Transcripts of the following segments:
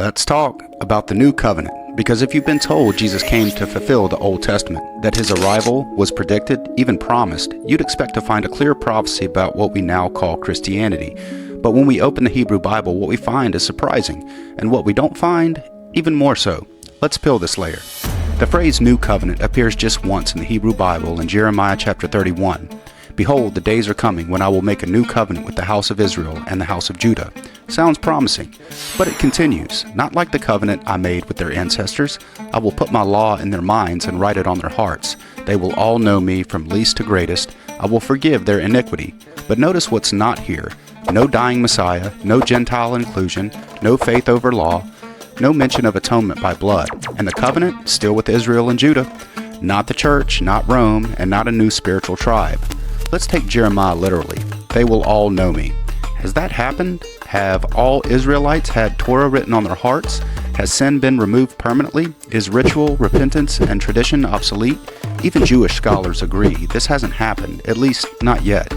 Let's talk about the New Covenant, because if you've been told Jesus came to fulfill the Old Testament, that his arrival was predicted, even promised, you'd expect to find a clear prophecy about what we now call Christianity. But when we open the Hebrew Bible, what we find is surprising, and what we don't find, even more so. Let's peel this layer. The phrase New Covenant appears just once in the Hebrew Bible in Jeremiah chapter 31. Behold, the days are coming when I will make a new covenant with the house of Israel and the house of Judah. Sounds promising, but it continues. Not like the covenant I made with their ancestors. I will put my law in their minds and write it on their hearts. They will all know me from least to greatest. I will forgive their iniquity. But notice what's not here. No dying Messiah, no Gentile inclusion, no faith over law, no mention of atonement by blood. And the covenant, still with Israel and Judah. Not the church, not Rome, and not a new spiritual tribe. Let's take Jeremiah literally. They will all know me. Has that happened? Have all Israelites had Torah written on their hearts? Has sin been removed permanently? Is ritual, repentance, and tradition obsolete? Even Jewish scholars agree this hasn't happened, at least not yet.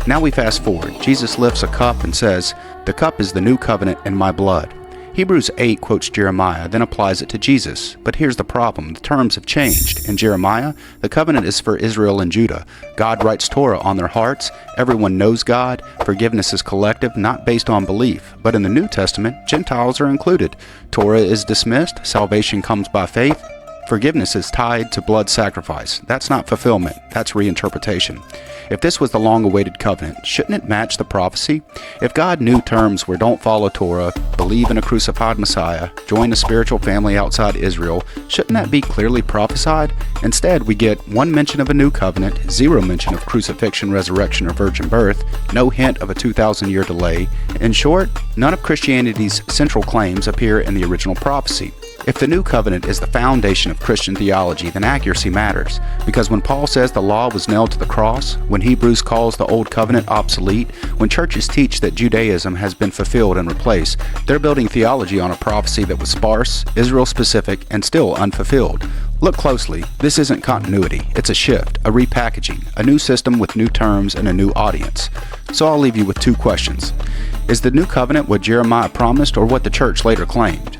Now we fast forward. Jesus lifts a cup and says, "The cup is the new covenant in my blood." Hebrews 8 quotes Jeremiah, then applies it to Jesus. But here's the problem. The terms have changed. In Jeremiah, the covenant is for Israel and Judah. God writes Torah on their hearts. Everyone knows God. Forgiveness is collective, not based on belief. But in the New Testament, Gentiles are included. Torah is dismissed. Salvation comes by faith. Forgiveness is tied to blood sacrifice. That's not fulfillment. That's reinterpretation. If this was the long-awaited covenant, shouldn't it match the prophecy? If God knew terms were don't follow Torah, believe in a crucified Messiah, join a spiritual family outside Israel, shouldn't that be clearly prophesied? Instead, we get one mention of a new covenant, zero mention of crucifixion, resurrection, or virgin birth, no hint of a 2,000-year delay. In short, none of Christianity's central claims appear in the original prophecy. If the new covenant is the foundation of Christian theology, then accuracy matters. Because when Paul says the law was nailed to the cross, when Hebrews calls the old covenant obsolete, when churches teach that Judaism has been fulfilled and replaced, they're building theology on a prophecy that was sparse, Israel-specific, and still unfulfilled. Look closely. This isn't continuity. It's a shift, a repackaging, a new system with new terms and a new audience. So I'll leave you with two questions. Is the new covenant what Jeremiah promised or what the church later claimed?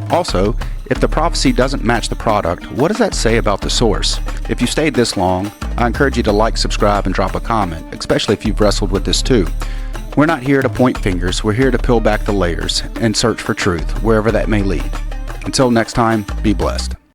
Also, if the prophecy doesn't match the product, what does that say about the source? If you stayed this long, I encourage you to like, subscribe, and drop a comment, especially if you've wrestled with this too. We're not here to point fingers, we're here to peel back the layers and search for truth, wherever that may lead. Until next time, be blessed.